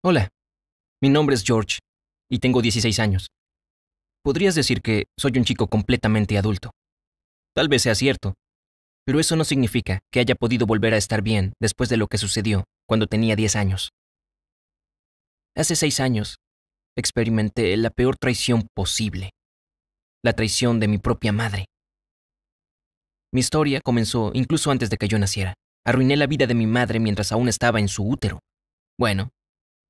Hola, mi nombre es George y tengo 16 años. Podrías decir que soy un chico completamente adulto. Tal vez sea cierto, pero eso no significa que haya podido volver a estar bien después de lo que sucedió cuando tenía 10 años. Hace 6 años, experimenté la peor traición posible, la traición de mi propia madre. Mi historia comenzó incluso antes de que yo naciera. Arruiné la vida de mi madre mientras aún estaba en su útero. Bueno,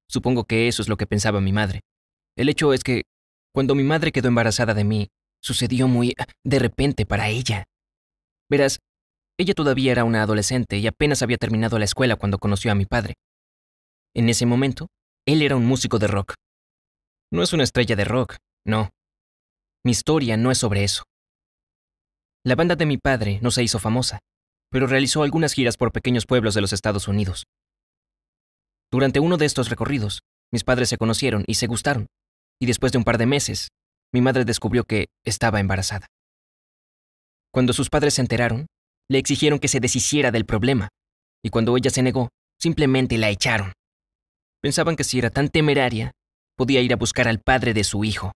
supongo que eso es lo que pensaba mi madre. El hecho es que, cuando mi madre quedó embarazada de mí, sucedió muy de repente para ella. Verás, ella todavía era una adolescente y apenas había terminado la escuela cuando conoció a mi padre. En ese momento, él era un músico de rock. No es una estrella de rock, no. Mi historia no es sobre eso. La banda de mi padre no se hizo famosa, pero realizó algunas giras por pequeños pueblos de los Estados Unidos. Durante uno de estos recorridos, mis padres se conocieron y se gustaron, y después de un par de meses, mi madre descubrió que estaba embarazada. Cuando sus padres se enteraron, le exigieron que se deshiciera del problema, y cuando ella se negó, simplemente la echaron. Pensaban que si era tan temeraria, podía ir a buscar al padre de su hijo.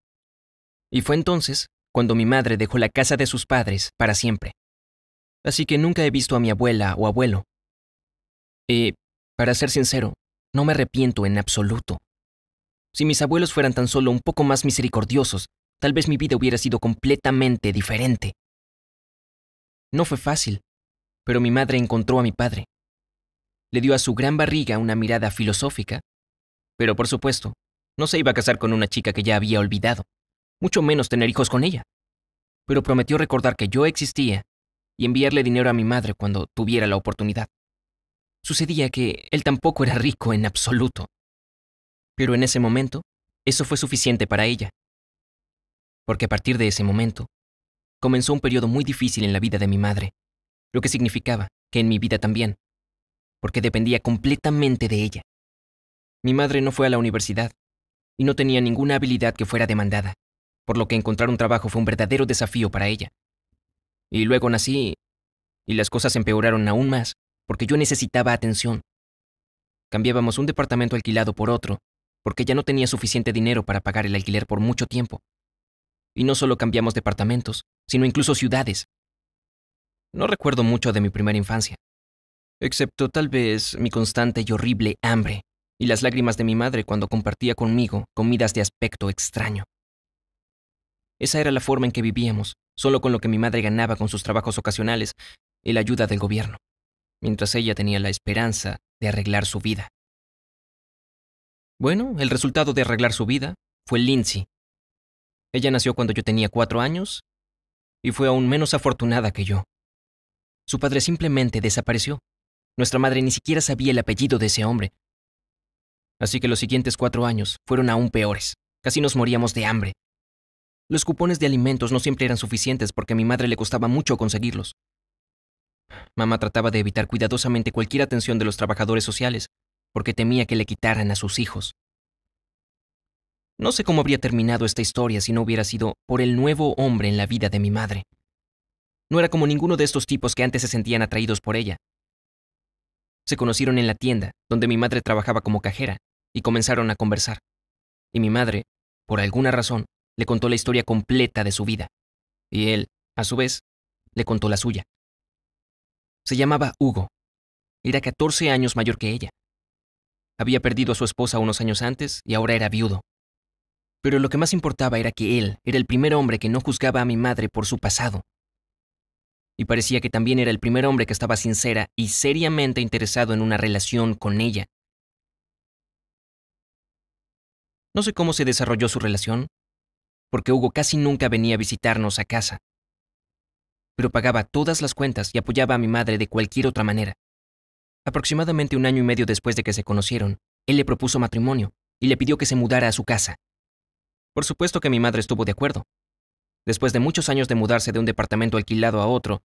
Y fue entonces cuando mi madre dejó la casa de sus padres para siempre. Así que nunca he visto a mi abuela o abuelo. Y, para ser sincero, no me arrepiento en absoluto. Si mis abuelos fueran tan solo un poco más misericordiosos, tal vez mi vida hubiera sido completamente diferente. No fue fácil, pero mi madre encontró a mi padre. Le dio a su gran barriga una mirada filosófica, pero por supuesto, no se iba a casar con una chica que ya había olvidado, mucho menos tener hijos con ella. Pero prometió recordar que yo existía y enviarle dinero a mi madre cuando tuviera la oportunidad. Sucedía que él tampoco era rico en absoluto. Pero en ese momento, eso fue suficiente para ella. Porque a partir de ese momento, comenzó un periodo muy difícil en la vida de mi madre, lo que significaba que en mi vida también, porque dependía completamente de ella. Mi madre no fue a la universidad y no tenía ninguna habilidad que fuera demandada, por lo que encontrar un trabajo fue un verdadero desafío para ella. Y luego nací y las cosas empeoraron aún más, porque yo necesitaba atención. Cambiábamos un departamento alquilado por otro, porque ya no tenía suficiente dinero para pagar el alquiler por mucho tiempo. Y no solo cambiamos departamentos, sino incluso ciudades. No recuerdo mucho de mi primera infancia, excepto tal vez mi constante y horrible hambre y las lágrimas de mi madre cuando compartía conmigo comidas de aspecto extraño. Esa era la forma en que vivíamos, solo con lo que mi madre ganaba con sus trabajos ocasionales y la ayuda del gobierno, mientras ella tenía la esperanza de arreglar su vida. Bueno, el resultado de arreglar su vida fue Lindsay. Ella nació cuando yo tenía 4 años y fue aún menos afortunada que yo. Su padre simplemente desapareció. Nuestra madre ni siquiera sabía el apellido de ese hombre. Así que los siguientes 4 años fueron aún peores. Casi nos moríamos de hambre. Los cupones de alimentos no siempre eran suficientes porque a mi madre le costaba mucho conseguirlos. Mamá trataba de evitar cuidadosamente cualquier atención de los trabajadores sociales porque temía que le quitaran a sus hijos. No sé cómo habría terminado esta historia si no hubiera sido por el nuevo hombre en la vida de mi madre. No era como ninguno de estos tipos que antes se sentían atraídos por ella. Se conocieron en la tienda, donde mi madre trabajaba como cajera, y comenzaron a conversar. Y mi madre, por alguna razón, le contó la historia completa de su vida. Y él, a su vez, le contó la suya. Se llamaba Hugo. Era 14 años mayor que ella. Había perdido a su esposa unos años antes y ahora era viudo. Pero lo que más importaba era que él era el primer hombre que no juzgaba a mi madre por su pasado. Y parecía que también era el primer hombre que estaba sincera y seriamente interesado en una relación con ella. No sé cómo se desarrolló su relación, porque Hugo casi nunca venía a visitarnos a casa. Pero pagaba todas las cuentas y apoyaba a mi madre de cualquier otra manera. Aproximadamente 1 año y medio después de que se conocieron, él le propuso matrimonio y le pidió que se mudara a su casa. Por supuesto que mi madre estuvo de acuerdo. Después de muchos años de mudarse de un departamento alquilado a otro,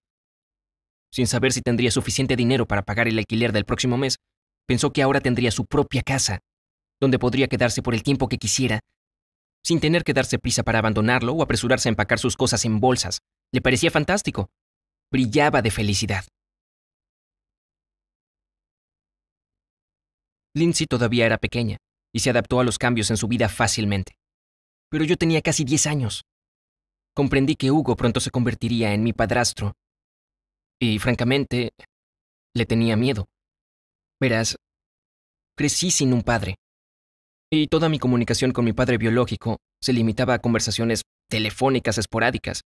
sin saber si tendría suficiente dinero para pagar el alquiler del próximo mes, pensó que ahora tendría su propia casa, donde podría quedarse por el tiempo que quisiera, sin tener que darse prisa para abandonarlo o apresurarse a empacar sus cosas en bolsas. Le parecía fantástico. Brillaba de felicidad. Lindsay todavía era pequeña, y se adaptó a los cambios en su vida fácilmente. Pero yo tenía casi 10 años. Comprendí que Hugo pronto se convertiría en mi padrastro. Y, francamente, le tenía miedo. Verás, crecí sin un padre. Y toda mi comunicación con mi padre biológico se limitaba a conversaciones telefónicas esporádicas,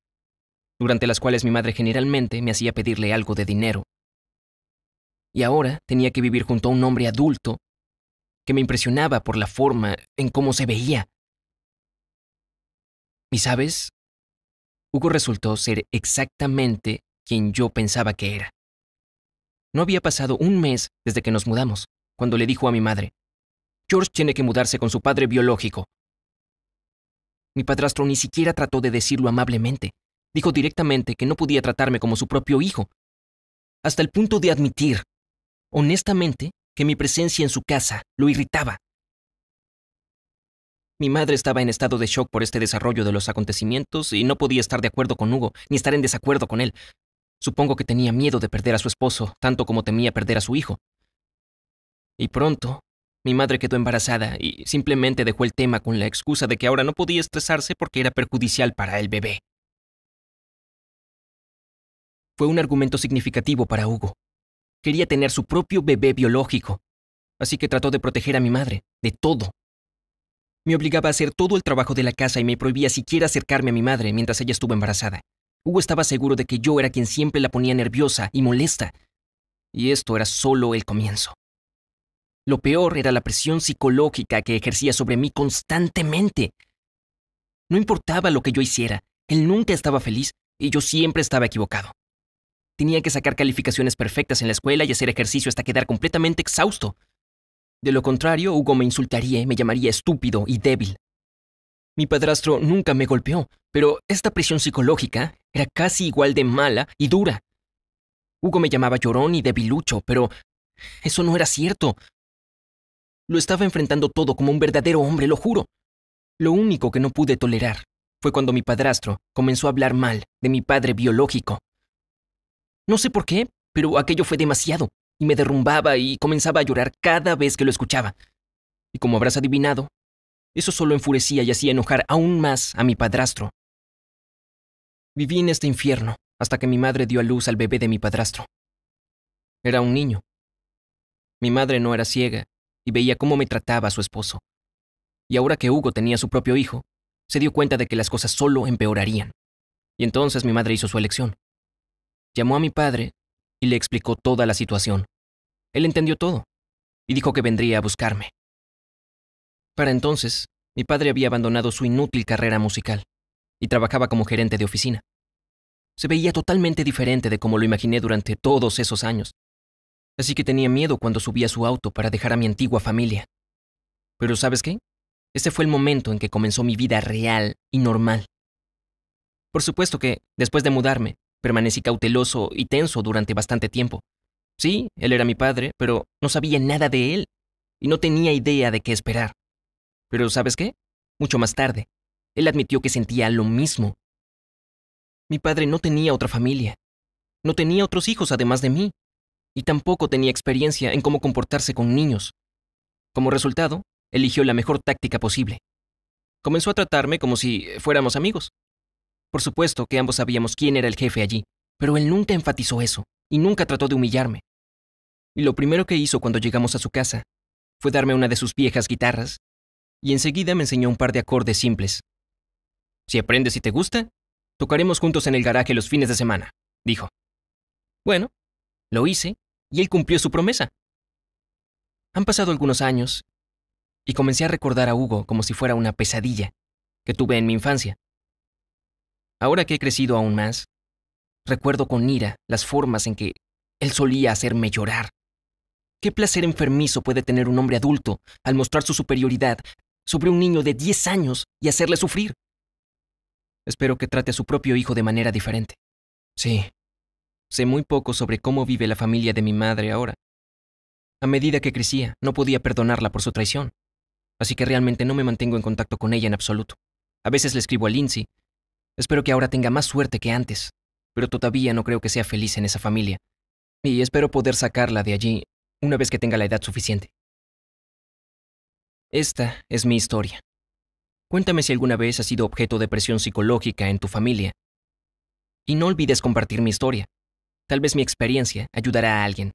durante las cuales mi madre generalmente me hacía pedirle algo de dinero. Y ahora tenía que vivir junto a un hombre adulto que me impresionaba por la forma en cómo se veía. ¿Y sabes? Hugo resultó ser exactamente quien yo pensaba que era. No había pasado un mes desde que nos mudamos, cuando le dijo a mi madre: George tiene que mudarse con su padre biológico. Mi padrastro ni siquiera trató de decirlo amablemente. Dijo directamente que no podía tratarme como su propio hijo, hasta el punto de admitir, honestamente, que mi presencia en su casa lo irritaba. Mi madre estaba en estado de shock por este desarrollo de los acontecimientos y no podía estar de acuerdo con Hugo, ni estar en desacuerdo con él. Supongo que tenía miedo de perder a su esposo, tanto como temía perder a su hijo. Y pronto, mi madre quedó embarazada y simplemente dejó el tema con la excusa de que ahora no podía estresarse porque era perjudicial para el bebé. Fue un argumento significativo para Hugo. Quería tener su propio bebé biológico, así que trató de proteger a mi madre, de todo. Me obligaba a hacer todo el trabajo de la casa y me prohibía siquiera acercarme a mi madre mientras ella estuvo embarazada. Hugo estaba seguro de que yo era quien siempre la ponía nerviosa y molesta. Y esto era solo el comienzo. Lo peor era la presión psicológica que ejercía sobre mí constantemente. No importaba lo que yo hiciera, él nunca estaba feliz y yo siempre estaba equivocado. Tenía que sacar calificaciones perfectas en la escuela y hacer ejercicio hasta quedar completamente exhausto. De lo contrario, Hugo me insultaría y me llamaría estúpido y débil. Mi padrastro nunca me golpeó, pero esta presión psicológica era casi igual de mala y dura. Hugo me llamaba llorón y debilucho, pero eso no era cierto. Lo estaba enfrentando todo como un verdadero hombre, lo juro. Lo único que no pude tolerar fue cuando mi padrastro comenzó a hablar mal de mi padre biológico. No sé por qué, pero aquello fue demasiado, y me derrumbaba y comenzaba a llorar cada vez que lo escuchaba. Y como habrás adivinado, eso solo enfurecía y hacía enojar aún más a mi padrastro. Viví en este infierno hasta que mi madre dio a luz al bebé de mi padrastro. Era un niño. Mi madre no era ciega y veía cómo me trataba a su esposo. Y ahora que Hugo tenía su propio hijo, se dio cuenta de que las cosas solo empeorarían. Y entonces mi madre hizo su elección. Llamó a mi padre y le explicó toda la situación. Él entendió todo y dijo que vendría a buscarme. Para entonces, mi padre había abandonado su inútil carrera musical y trabajaba como gerente de oficina. Se veía totalmente diferente de como lo imaginé durante todos esos años. Así que tenía miedo cuando subía a su auto para dejar a mi antigua familia. Pero ¿sabes qué? Ese fue el momento en que comenzó mi vida real y normal. Por supuesto que, después de mudarme, permanecí cauteloso y tenso durante bastante tiempo. Sí, él era mi padre, pero no sabía nada de él y no tenía idea de qué esperar. Pero ¿sabes qué? Mucho más tarde, él admitió que sentía lo mismo. Mi padre no tenía otra familia, no tenía otros hijos además de mí, y tampoco tenía experiencia en cómo comportarse con niños. Como resultado, eligió la mejor táctica posible. Comenzó a tratarme como si fuéramos amigos. Por supuesto que ambos sabíamos quién era el jefe allí, pero él nunca enfatizó eso y nunca trató de humillarme. Y lo primero que hizo cuando llegamos a su casa fue darme una de sus viejas guitarras y enseguida me enseñó un par de acordes simples. Si aprendes y te gusta, tocaremos juntos en el garaje los fines de semana, dijo. Bueno, lo hice y él cumplió su promesa. Han pasado algunos años y comencé a recordar a Hugo como si fuera una pesadilla que tuve en mi infancia. Ahora que he crecido aún más, recuerdo con ira las formas en que él solía hacerme llorar. ¿Qué placer enfermizo puede tener un hombre adulto al mostrar su superioridad sobre un niño de 10 años y hacerle sufrir? Espero que trate a su propio hijo de manera diferente. Sí, sé muy poco sobre cómo vive la familia de mi madre ahora. A medida que crecía, no podía perdonarla por su traición, así que realmente no me mantengo en contacto con ella en absoluto. A veces le escribo a Lindsay. Espero que ahora tenga más suerte que antes, pero todavía no creo que sea feliz en esa familia. Y espero poder sacarla de allí una vez que tenga la edad suficiente. Esta es mi historia. Cuéntame si alguna vez has sido objeto de presión psicológica en tu familia. Y no olvides compartir mi historia. Tal vez mi experiencia ayudará a alguien.